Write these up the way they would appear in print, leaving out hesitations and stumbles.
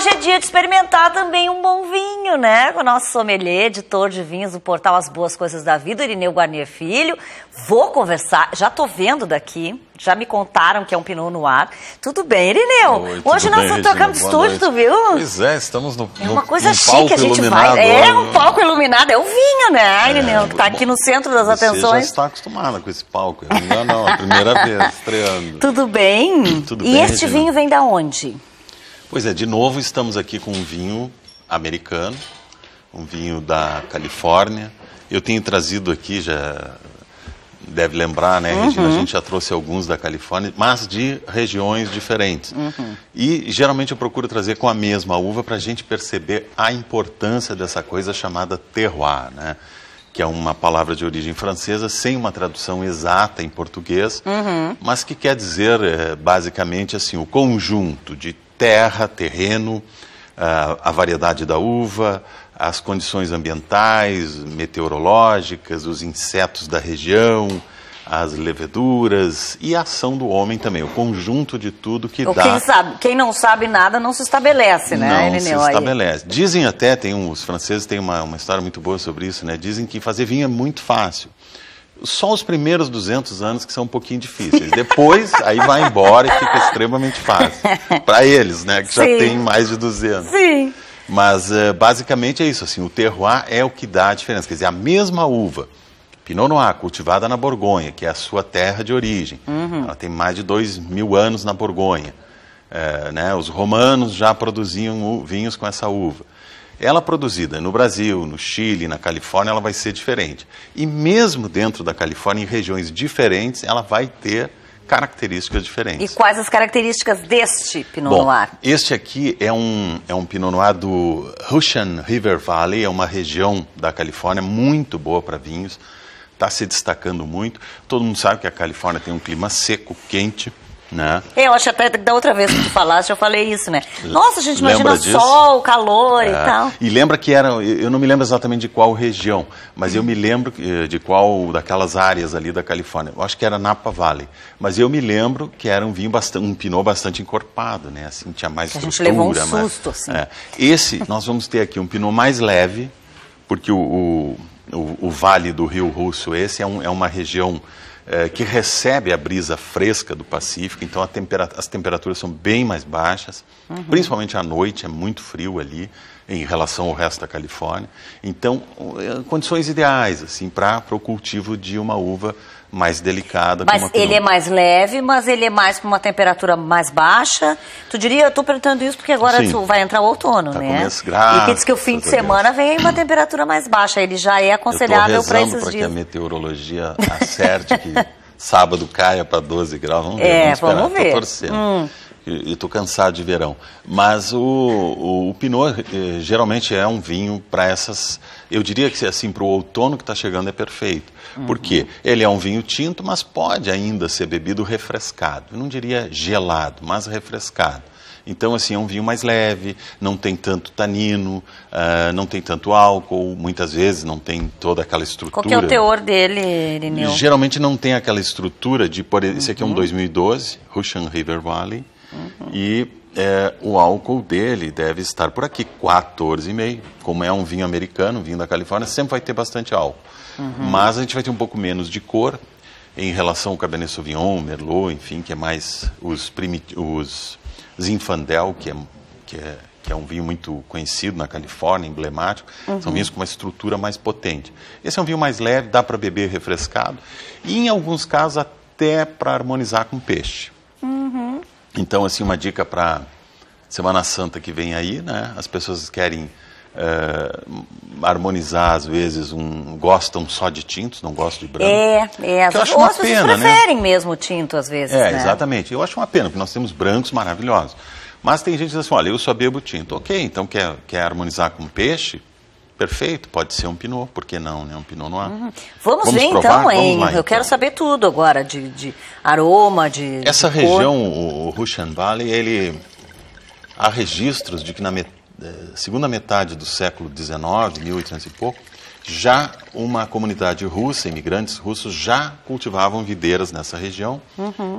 hoje é dia de experimentar também um bom vinho, né? Com o nosso sommelier, editor de vinhos do portal As Boas Coisas da Vida, Irineu Guarnier Filho. Vou conversar, já tô vendo daqui, já me contaram que é um Pinot Noir. Tudo bem, Irineu? Oi, hoje nós estamos trocando estúdio, tu viu? Pois é, estamos no É uma coisa chique, palco a gente iluminado. vai. É um palco iluminado, é o vinho, né, Irineu? Que tá aqui no centro das atenções. Você já está acostumada com esse palco. Não, a primeira vez estreando. Tudo bem? Tudo e bem, este Regina? vinho vem da onde? Pois é, de novo estamos aqui com um vinho americano, um vinho da Califórnia. Eu tenho trazido aqui, já deve lembrar, né, Regina? A gente já trouxe alguns da Califórnia, mas de regiões diferentes. E geralmente eu procuro trazer com a mesma uva para a gente perceber a importância dessa coisa chamada terroir, né? Que é uma palavra de origem francesa, sem uma tradução exata em português, mas que quer dizer, basicamente, assim, o conjunto de terra, terreno, a variedade da uva, as condições ambientais, meteorológicas, os insetos da região, as leveduras e a ação do homem também, o conjunto de tudo que dá... Quem não sabe nada não se estabelece, né, Não se estabelece. Dizem até, os franceses têm uma história muito boa sobre isso, né? Dizem que fazer vinho é muito fácil. Só os primeiros 200 anos que são um pouquinho difíceis. Depois, aí vai embora e fica extremamente fácil. Para eles, né? Que já tem mais de 200. Sim. Mas, basicamente, é isso. Assim, o terroir é o que dá a diferença. Quer dizer, a mesma uva, Pinot Noir, cultivada na Borgonha, que é a sua terra de origem. Ela tem mais de 2.000 anos na Borgonha. Né? Os romanos já produziam vinhos com essa uva. Ela produzida no Brasil, no Chile, na Califórnia, ela vai ser diferente. E mesmo dentro da Califórnia, em regiões diferentes, ela vai ter características diferentes. E quais as características deste Pinot Noir? Este aqui é um Pinot Noir do Russian River Valley, é uma região da Califórnia muito boa para vinhos, está se destacando muito. Todo mundo sabe que a Califórnia tem um clima seco, quente, né? Eu acho até da outra vez que tu falaste, eu falei isso, né? Nossa, a gente imagina sol, calor e tal. E lembra que eu não me lembro exatamente de qual região, mas eu me lembro de qual daquelas áreas ali da Califórnia. Eu acho que era Napa Valley, mas eu me lembro que era um vinho um Pinot bastante encorpado, né? Assim, tinha mais estrutura. A gente levou um susto, assim. Esse, nós vamos ter aqui um Pinot mais leve, porque o Vale do Rio Russo, esse é uma região que recebe a brisa fresca do Pacífico, então as temperaturas são bem mais baixas, principalmente à noite, é muito frio ali, em relação ao resto da Califórnia. Então, condições ideais assim, para o cultivo de uma uva mais delicada. Mas ele é mais leve, mas ele é mais para uma temperatura mais baixa. Tu diria, eu estou perguntando isso porque agora vai entrar o outono, né? E que diz que o fim de semana vem uma temperatura mais baixa, ele já é aconselhável para esses dias. Para que a meteorologia acerte que sábado caia para 12 graus. Vamos ver, vamos ver. Estou torcendo. E estou cansado de verão. Mas o Pinot geralmente é um vinho para essas... Eu diria que assim, para o outono que está chegando é perfeito. Porque ele é um vinho tinto, mas pode ainda ser bebido refrescado. Eu não diria gelado, mas refrescado. Então, assim, é um vinho mais leve, não tem tanto tanino, não tem tanto álcool, muitas vezes não tem toda aquela estrutura. Qual que é o teor dele, Irineu? Geralmente não tem aquela estrutura de... Esse aqui é um 2012, Russian River Valley, e o álcool dele deve estar por aqui, 14,5. Como é um vinho americano, um vinho da Califórnia, sempre vai ter bastante álcool. Mas a gente vai ter um pouco menos de cor em relação ao Cabernet Sauvignon, Merlot, enfim, que é mais os Zinfandel, que é um vinho muito conhecido na Califórnia, emblemático. São vinhos com uma estrutura mais potente. Esse é um vinho mais leve, dá para beber refrescado e, em alguns casos, até para harmonizar com peixe. Então, assim, uma dica para Semana Santa que vem aí, né? As pessoas querem harmonizar, às vezes, gostam só de tintos, não gostam de branco. Eu acho uma pena, preferem mesmo tinto, às vezes, né? Exatamente. Eu acho uma pena, porque nós temos brancos maravilhosos. Mas tem gente que diz assim, olha, eu só bebo tinto. Ok, então quer harmonizar com peixe? Perfeito, pode ser um Pinot, por que não, né? Um Pinot Noir. Vamos ver provar? então, hein? Lá, eu quero saber tudo agora, de aroma, de Essa de região, cor. o Russian Valley, há registros de que na segunda metade do século XIX, 1800 e pouco, Já uma comunidade russa, imigrantes russos, já cultivavam videiras nessa região.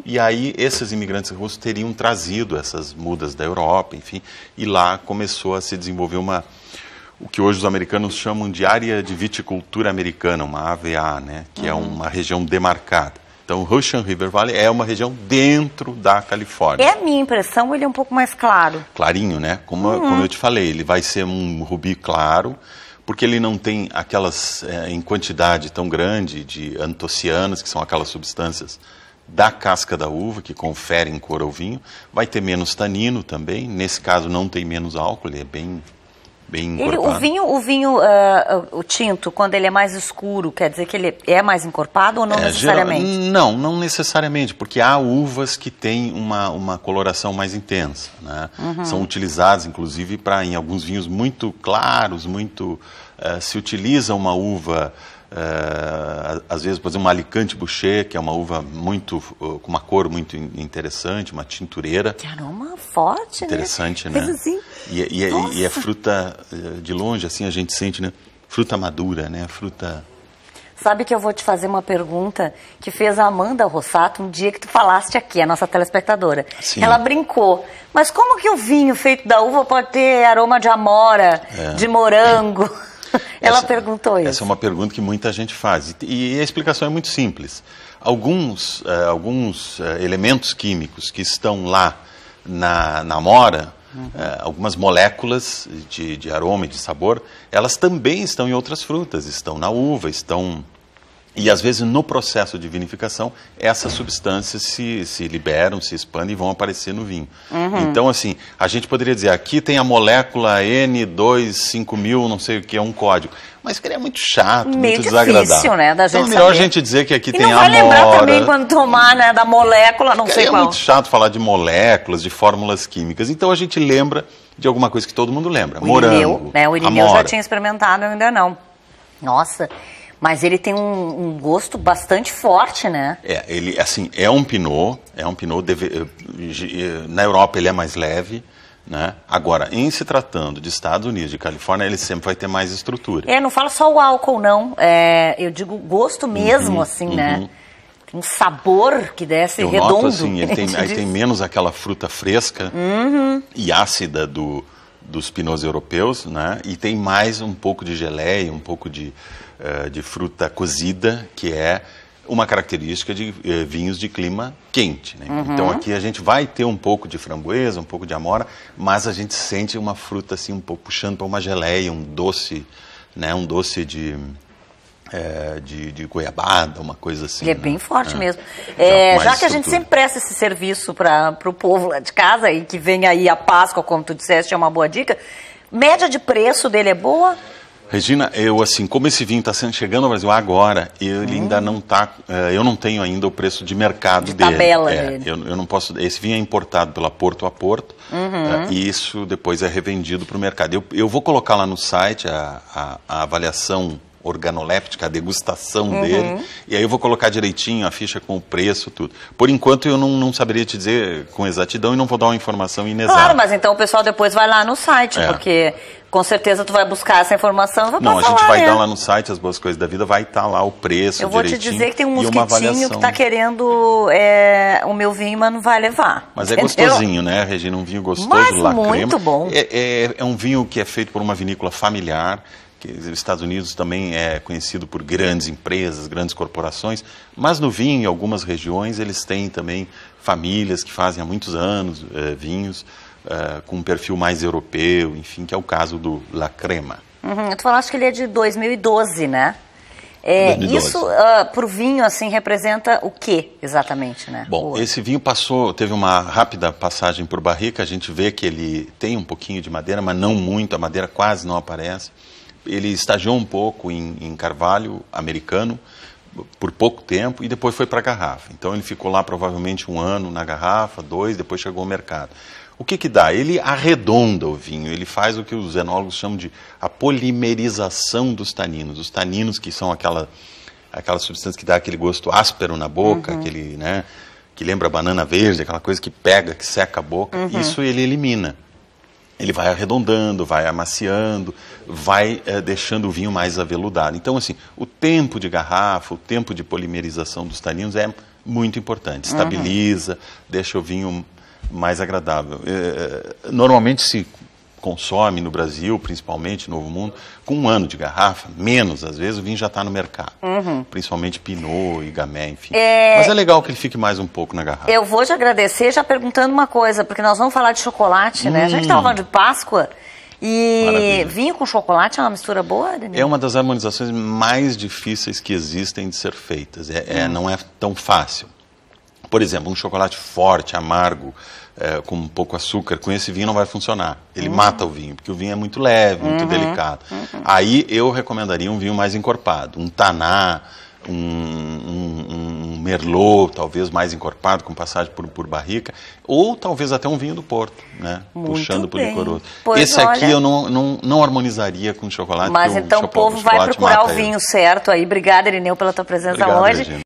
E aí esses imigrantes russos teriam trazido essas mudas da Europa, enfim, e lá começou a se desenvolver o que hoje os americanos chamam de área de viticultura americana, uma AVA, né, que é uma região demarcada. Então, o Russian River Valley é uma região dentro da Califórnia. É a minha impressão, ele é um pouco mais claro. Clarinho, né? Como eu te falei, ele vai ser um rubi claro, porque ele não tem aquelas, em quantidade tão grande, de antocianas, que são aquelas substâncias da casca da uva, que conferem cor ao vinho. Vai ter menos tanino também, nesse caso não tem menos álcool, ele é bem encorpado. O tinto, quando ele é mais escuro, quer dizer que ele é mais encorpado ou não necessariamente? Não necessariamente, porque há uvas que têm uma coloração mais intensa, né? São utilizadas, inclusive, em alguns vinhos muito claros, se utiliza uma uva, às vezes, por exemplo, uma Alicante Bouschet, que é uma uva com uma cor muito interessante, uma tintureira. Que aroma forte, interessante, né? Né? Assim. E é fruta, de longe, assim, a gente sente, né? Fruta madura, né? Fruta... Sabe que eu vou te fazer uma pergunta que fez a Amanda Rossato um dia que tu falaste aqui, a nossa telespectadora. Sim. Ela brincou, mas como que o vinho feito da uva pode ter aroma de amora, de morango? Ela perguntou isso. Essa é uma pergunta que muita gente faz. E a explicação é muito simples. Alguns elementos químicos que estão lá na amora, algumas moléculas de aroma e de sabor, elas também estão em outras frutas, estão na uva, e às vezes no processo de vinificação essas substâncias se liberam, se expandem e vão aparecer no vinho. Então, assim, a gente poderia dizer, aqui tem a molécula N25000, não sei o que, é um código. Mas que é muito chato, muito desagradável. Difícil, né, da gente então é melhor saber. A gente dizer que aqui tem não amora. Vai lembrar também quando tomar, né, da molécula, não sei qual. É muito chato falar de moléculas, de fórmulas químicas. Então a gente lembra de alguma coisa que todo mundo lembra. Morango, o Irineu amora. Já tinha experimentado, eu ainda não. Nossa, mas ele tem um gosto bastante forte, né? Ele, assim, é um pinot, na Europa ele é mais leve, né? Agora, em se tratando de Estados Unidos, de Califórnia, ele sempre vai ter mais estrutura. Não falo só o álcool, não. Eu digo gosto mesmo, assim, né? Tem um sabor que desce redondo. Noto, assim, aí tem menos aquela fruta fresca e ácida dos pinots europeus, né? E tem mais um pouco de geleia, um pouco de fruta cozida, que é uma característica de vinhos de clima quente, né? Então aqui a gente vai ter um pouco de framboesa, um pouco de amora, mas a gente sente uma fruta assim um pouco puxando para uma geleia, um doce, né? Um doce de goiabada, uma coisa assim. Ele é bem forte mesmo. Já que a gente sempre presta esse serviço para o povo lá de casa e que vem aí a Páscoa, como tu disseste, é uma boa dica. Média de preço dele é boa? Regina, como esse vinho está chegando ao Brasil agora, ele ainda não está, eu não tenho ainda o preço de mercado dele. Tabela dele. Eu não posso, esse vinho é importado pela Porto a Porto, e isso depois é revendido para o mercado. Eu vou colocar lá no site a avaliação organoléptica, a degustação dele, e aí eu vou colocar direitinho a ficha com o preço, tudo. Por enquanto eu não saberia te dizer com exatidão e não vou dar uma informação inexata. Claro, mas então o pessoal depois vai lá no site, porque com certeza tu vai buscar essa informação e vai Não, passar a gente lá, vai né? dar lá no site As Boas Coisas da Vida, vai estar lá o preço Eu vou te direitinho, dizer que tem um e uma mosquitinho avaliação. que está querendo o meu vinho, mas não vai levar. Mas entendeu? É gostosinho, né, Regina? Um vinho gostoso, Mas La Crema. muito bom. É um vinho que é feito por uma vinícola familiar, que os Estados Unidos também é conhecido por grandes empresas, grandes corporações, mas no vinho, em algumas regiões, eles têm também famílias que fazem há muitos anos vinhos com um perfil mais europeu, enfim, que é o caso do La Crema. Tu falaste que ele é de 2012, né? 2012. Isso, para o vinho, assim, representa o que exatamente, né? Bom, esse vinho teve uma rápida passagem por barrica, a gente vê que ele tem um pouquinho de madeira, mas não muito, a madeira quase não aparece. Ele estagiou um pouco em carvalho americano por pouco tempo e depois foi para a garrafa. Então ele ficou lá provavelmente 1 ano na garrafa, 2, depois chegou ao mercado. O que dá? Ele arredonda o vinho, ele faz o que os enólogos chamam de a polimerização dos taninos. Os taninos que são aquela substância que dá aquele gosto áspero na boca, aquele, né, que lembra banana verde, aquela coisa que pega, que seca a boca, isso ele elimina. ele vai arredondando, vai amaciando, vai deixando o vinho mais aveludado. Então, assim, o tempo de garrafa, o tempo de polimerização dos taninos é muito importante. Estabiliza, deixa o vinho mais agradável. Normalmente se consome no Brasil, principalmente no Novo Mundo, com 1 ano de garrafa, menos às vezes, o vinho já está no mercado. Principalmente Pinot e Gamay, enfim. Mas é legal que ele fique mais um pouco na garrafa. Eu vou te agradecer já perguntando uma coisa, porque nós vamos falar de chocolate, né? A gente estava falando de Páscoa e Maravilha. vinho com chocolate é uma mistura boa, Daniel? É uma das harmonizações mais difíceis que existem de ser feitas. Não é tão fácil. Por exemplo, um chocolate forte, amargo, com um pouco açúcar, com esse vinho não vai funcionar. Ele mata o vinho, porque o vinho é muito leve, muito delicado. Aí eu recomendaria um vinho mais encorpado, um Taná, um Merlot, talvez mais encorpado, com passagem por barrica, ou talvez até um vinho do Porto, né? Puxando para o licoroso. Esse aqui eu não harmonizaria com chocolate. Mas então o povo vai procurar o vinho certo aí. Obrigada, Irineu, pela tua presença hoje. Regina.